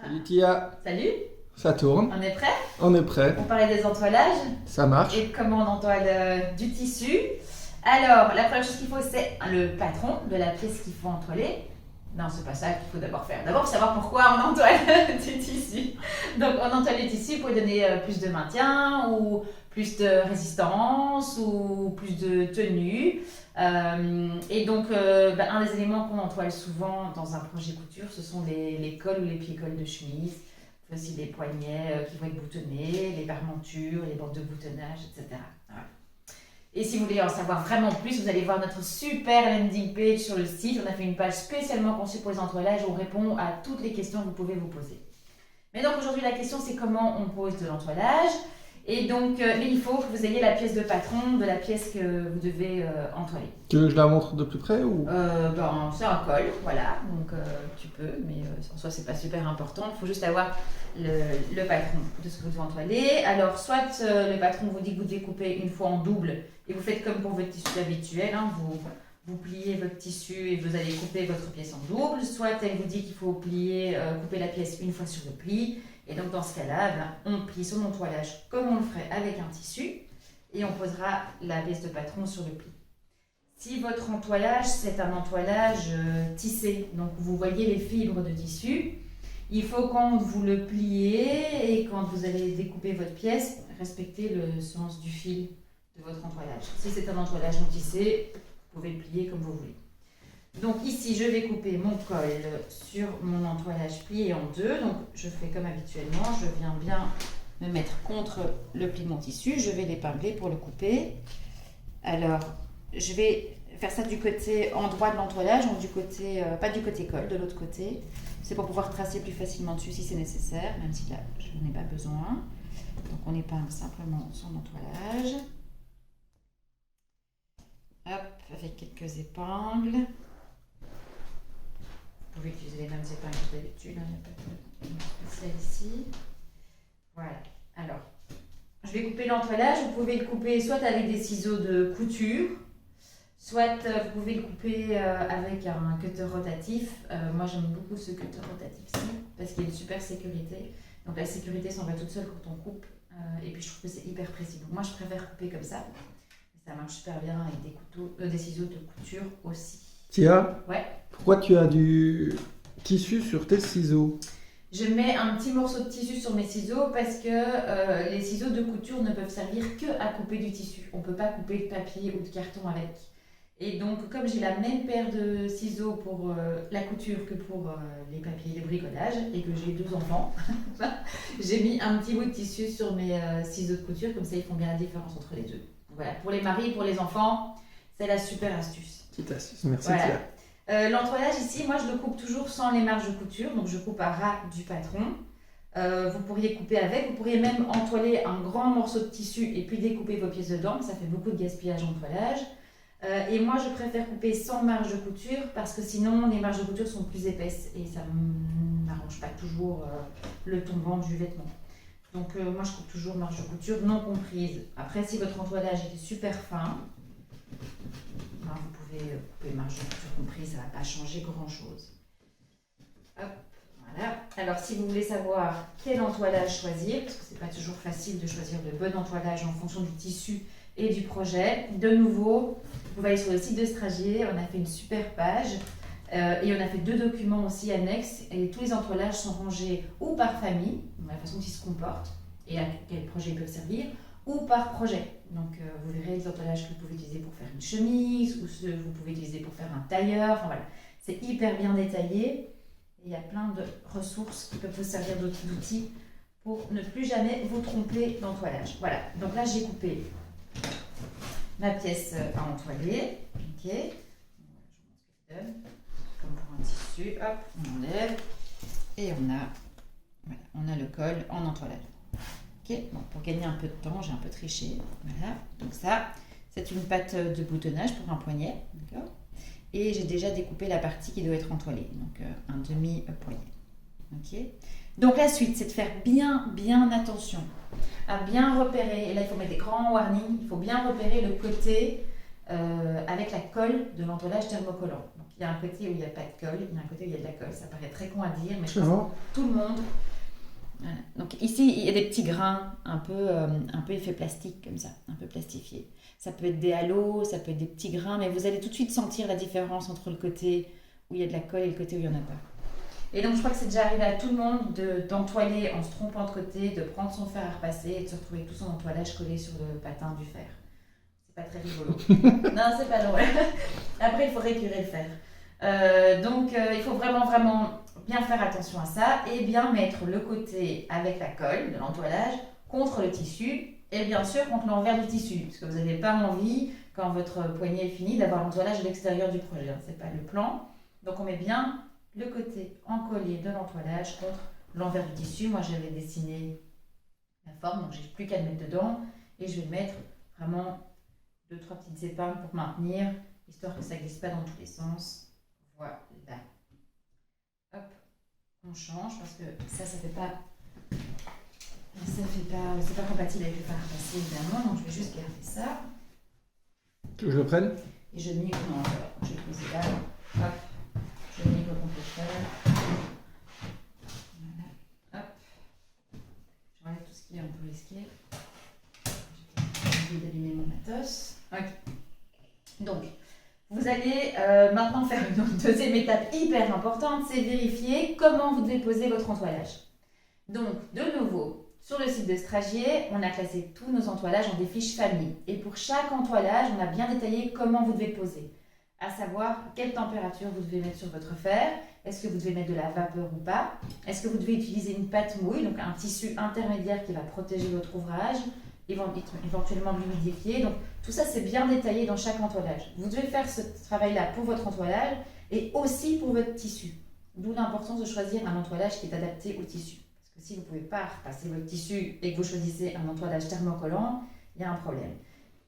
Salut Tia, Salut, ça tourne, on est prêt? on est prêt, On parlait des entoilages ça marche. et comment on entoile du tissu. Alors, la première chose qu'il faut, c'est le patron de la pièce qu'il faut entoiler. Non, c'est pas ça qu'il faut d'abord faire. D'abord, savoir pourquoi on entoile du tissu. Donc, on entoile du tissu pour lui donner plus de maintien ou plus de résistance ou plus de tenue. Et donc, un des éléments qu'on entoile souvent dans un projet couture, ce sont les cols ou les pieds-cols de chemise. Aussi les poignets qui vont être boutonnés, les garmentures, les bords de boutonnage, etc. Voilà. Et si vous voulez en savoir vraiment plus, vous allez voir notre super landing page sur le site. On a fait une page spécialement conçue pour les entoilages où on répond à toutes les questions que vous pouvez vous poser. Mais donc aujourd'hui, la question, c'est comment on pose de l'entoilage. Et donc, il faut que vous ayez la pièce de patron de la pièce que vous devez entoiler. Tu veux que je la montre de plus près ou... C'est un col, voilà, donc tu peux, mais en soi c'est pas super important, il faut juste avoir le patron de ce que vous devez entoiler. Alors soit le patron vous dit que vous devez couper une fois en double et vous faites comme pour votre tissu habituel, hein, vous pliez votre tissu et vous allez couper votre pièce en double, soit elle vous dit qu'il faut couper la pièce une fois sur le pli, et donc dans ce cas-là, on plie son entoilage comme on le ferait avec un tissu et on posera la pièce de patron sur le pli. Si votre entoilage, c'est un entoilage tissé, donc vous voyez les fibres de tissu, il faut quand vous le pliez et quand vous allez découper votre pièce, respecter le sens du fil de votre entoilage. Si c'est un entoilage non tissé, vous pouvez le plier comme vous voulez. Donc ici, je vais couper mon col sur mon entoilage plié en deux. Donc je fais comme habituellement, je viens bien me mettre contre le pli de mon tissu, je vais l'épingler pour le couper. Alors, je vais faire ça du côté endroit de l'entoilage, donc du côté, pas du côté col, de l'autre côté. C'est pour pouvoir tracer plus facilement dessus si c'est nécessaire, même si là, je n'en ai pas besoin. Donc on épingle simplement son entoilage. Hop, avec quelques épingles. Vous pouvez utiliser les mêmes épingles que d'habitude, il n'y a pas de spécial ici. Voilà, alors, je vais couper l'entoilage. Vous pouvez le couper soit avec des ciseaux de couture, soit vous pouvez le couper avec un cutter rotatif. Moi j'aime beaucoup ce cutter rotatif-ci parce qu'il y a une super sécurité. Donc la sécurité s'en va toute seule quand on coupe. Et puis je trouve que c'est hyper précis. Donc moi je préfère couper comme ça. Ça marche super bien avec des ciseaux de couture aussi. Tia, Ouais. pourquoi tu as du tissu sur tes ciseaux? Je mets un petit morceau de tissu sur mes ciseaux parce que les ciseaux de couture ne peuvent servir que à couper du tissu. On ne peut pas couper de papier ou de carton avec. Et donc, comme j'ai la même paire de ciseaux pour la couture que pour les papiers et les bricolages, et que j'ai 2 enfants, j'ai mis un petit bout de tissu sur mes ciseaux de couture, comme ça ils font bien la différence entre les deux. Voilà, pour les maris, pour les enfants, c'est la super astuce. Petite astuce, merci Voilà. Tia. L'entoilage ici, moi je le coupe toujours sans les marges de couture, donc je coupe à ras du patron. Vous pourriez couper avec, vous pourriez même entoiler un grand morceau de tissu et puis découper vos pièces dedans, ça fait beaucoup de gaspillage en toilage. Et moi je préfère couper sans marge de couture parce que sinon les marges de couture sont plus épaisses et ça ne m'arrange pas toujours le tombant du vêtement. Donc moi je coupe toujours marge de couture non comprise. Après si votre entoilage est super fin, vous pouvez couper marge de couture comprise, ça ne va pas changer grand chose. Hop, voilà. Alors si vous voulez savoir quel entoilage choisir, parce que c'est pas toujours facile de choisir le bon entoilage en fonction du tissu et du projet, de nouveau, vous pouvez aller sur le site de Stragier, on a fait une super page et on a fait 2 documents aussi annexes et tous les entoilages sont rangés ou par famille, la façon dont ils se comportent et à quel projet ils peuvent servir, ou par projet. Donc vous verrez les entoilages que vous pouvez utiliser pour faire une chemise ou ceux que vous pouvez utiliser pour faire un tailleur, enfin voilà, c'est hyper bien détaillé. Il y a plein de ressources qui peuvent vous servir d'outils pour ne plus jamais vous tromper d'entoilage. Voilà, donc là j'ai coupé ma pièce à entoiler. Ok, je vous montre ce que ça donne. Comme pour un tissu, hop, on enlève et on a le col en entoilage. Ok, bon, pour gagner un peu de temps, j'ai un peu triché. Voilà, donc ça, c'est une patte de boutonnage pour un poignet, d'accord. Et j'ai déjà découpé la partie qui doit être entoilée, donc un demi-poignet. Ok. Donc la suite, c'est de faire bien attention à bien repérer. Et là, il faut mettre des grands warnings. Il faut bien repérer le côté avec la colle de l'entoilage thermocollant. Donc Il y a un côté où il n'y a pas de colle, il y a un côté où il y a de la colle. Ça paraît très con à dire, mais je Ah pense bon? que tout le monde. Voilà. Donc ici, il y a des petits grains un peu effet plastique comme ça, un peu plastifié. Ça peut être des halos, ça peut être des petits grains, mais vous allez tout de suite sentir la différence entre le côté où il y a de la colle et le côté où il n'y en a pas. Et donc je crois que c'est déjà arrivé à tout le monde d'entoiler en se trompant de côté, de prendre son fer à repasser et de se retrouver tout son entoilage collé sur le patin du fer. C'est pas très rigolo. Non, c'est pas drôle. Après, il faut récurer le fer. Donc il faut vraiment bien faire attention à ça et bien mettre le côté avec la colle de l'entoilage contre le tissu et bien sûr contre l'envers du tissu, parce que vous n'avez pas envie, quand votre poignée est finie, d'avoir l'entoilage à l'extérieur du projet. C'est pas le plan. Donc on met bien le côté encollé de l'entoilage contre l'envers du tissu. Moi j'avais dessiné la forme, donc j'ai plus qu'à le mettre dedans et je vais mettre vraiment 2-3 petites épingles pour maintenir, histoire que ça glisse pas dans tous les sens. Voilà. Hop, on change parce que ça fait pas, c'est pas compatible avec le fer à repasser évidemment, donc je vais juste garder ça. Tu veux que je le prenne? Et je migre, non, je vais utiliser là, hop, je migre complètement. Voilà, hop, j'enlève tout ce qui est un peu risqué. J'ai envie d'allumer mon matos. Ok, donc vous allez maintenant faire une deuxième étape hyper importante, c'est vérifier comment vous devez poser votre entoilage. Donc, de nouveau, sur le site de Stragier, on a classé tous nos entoilages en des fiches famille. Et pour chaque entoilage, on a bien détaillé comment vous devez poser. À savoir, quelle température vous devez mettre sur votre fer, est-ce que vous devez mettre de la vapeur ou pas, est-ce que vous devez utiliser une pâte mouille, donc un tissu intermédiaire qui va protéger votre ouvrage, éventuellement l'humidifier. Donc tout ça c'est bien détaillé dans chaque entoilage. Vous devez faire ce travail-là pour votre entoilage et aussi pour votre tissu. D'où l'importance de choisir un entoilage qui est adapté au tissu. Parce que si vous ne pouvez pas repasser votre tissu et que vous choisissez un entoilage thermocollant, il y a un problème.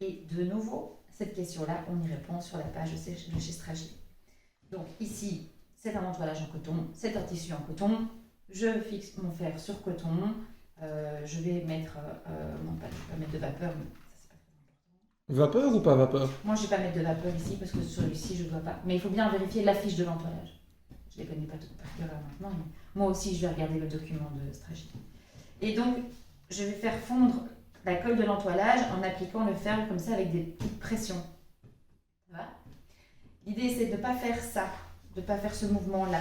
Et de nouveau, cette question-là, on y répond sur la page de chez Stragier. Donc ici, c'est un entoilage en coton, c'est un tissu en coton. Je fixe mon fer sur coton. Je vais mettre, non pas, je vais pas mettre de vapeur, mais ça c'est pas très important. Vapeur ou pas vapeur? Moi je vais pas mettre de vapeur ici parce que sur celui-ci je dois pas. Mais il faut bien vérifier la fiche de l'entoilage. Je les connais pas toutes par cœur là maintenant, mais moi aussi je vais regarder le document de Stragier. Et donc je vais faire fondre la colle de l'entoilage en appliquant le fer comme ça avec des petites pressions. Voilà. L'idée c'est de ne pas faire ça, de ne pas faire ce mouvement-là.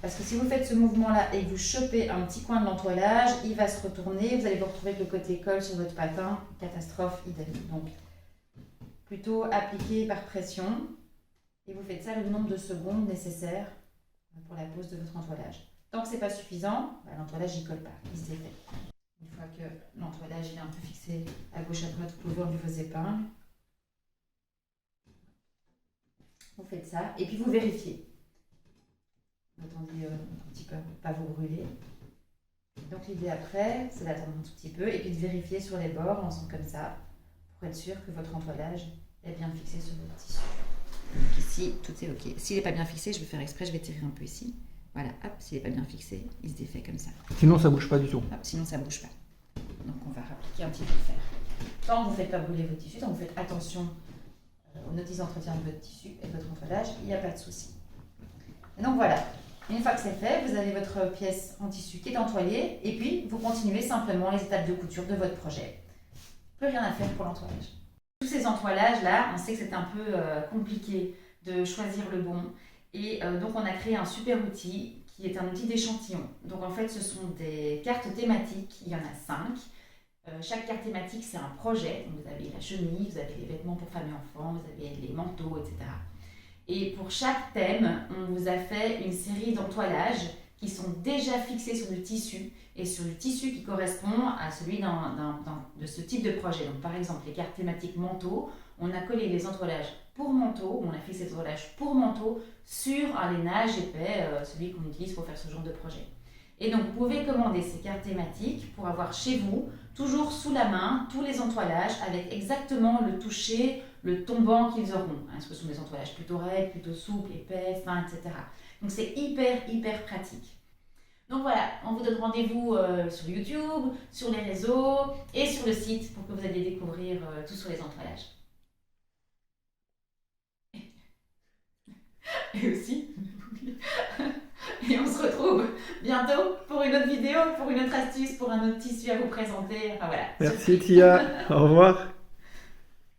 Parce que si vous faites ce mouvement-là et que vous chopez un petit coin de l'entoilage, il va se retourner, vous allez vous retrouver avec le côté colle sur votre patin, catastrophe, idem. Donc, plutôt appliquer par pression, et vous faites ça le nombre de secondes nécessaires pour la pose de votre entoilage. Tant que ce n'est pas suffisant, l'entoilage n'y colle pas, il se défait. Une fois que l'entoilage est un peu fixé à gauche à droite, vous pouvez enlever vos épingles. Vous faites ça, et puis vous vérifiez. Attendez un petit peu, pas vous brûler. Donc l'idée après, c'est d'attendre un tout petit peu et puis de vérifier sur les bords, en faisant comme ça, pour être sûr que votre entoilage est bien fixé sur votre tissu. Donc ici, tout est ok. S'il n'est pas bien fixé, je vais faire exprès, je vais tirer un peu ici. Voilà, hop, s'il n'est pas bien fixé, il se défait comme ça. Sinon ça bouge pas du tout. Hop, sinon ça ne bouge pas. Donc on va appliquer un petit peu de fer. Tant que vous ne faites pas brûler votre tissu, tant que vous faites attention aux notices d'entretien de votre tissu et de votre entoilage, il n'y a pas de souci. Et donc voilà. Une fois que c'est fait, vous avez votre pièce en tissu qui est entoilée et puis vous continuez simplement les étapes de couture de votre projet. Plus rien à faire pour l'entoilage. Tous ces entoilages-là, on sait que c'est un peu compliqué de choisir le bon et donc on a créé un super outil qui est un outil d'échantillon. Donc en fait ce sont des cartes thématiques, il y en a 5. Chaque carte thématique c'est un projet, donc vous avez la chemise, vous avez les vêtements pour femmes et enfants, vous avez les manteaux, etc. Et pour chaque thème, on vous a fait une série d'entoilages qui sont déjà fixés sur le tissu et sur le tissu qui correspond à celui de ce type de projet. Donc par exemple, les cartes thématiques manteaux, on a collé les entoilages pour manteau, on a fixé les entoilages pour manteau sur un lainage épais, celui qu'on utilise pour faire ce genre de projet. Et donc vous pouvez commander ces cartes thématiques pour avoir chez vous, toujours sous la main, tous les entoilages avec exactement le toucher, le tombant qu'ils auront. Est-ce que ce sont des entoilages plutôt raides, plutôt souples, épais, fins, etc. Donc c'est hyper pratique. Donc voilà, on vous donne rendez-vous sur YouTube, sur les réseaux et sur le site pour que vous alliez découvrir tout sur les entoilages. Et aussi, bientôt pour une autre vidéo, pour une autre astuce, pour un autre tissu à vous présenter. Enfin voilà. Merci Tia, au revoir.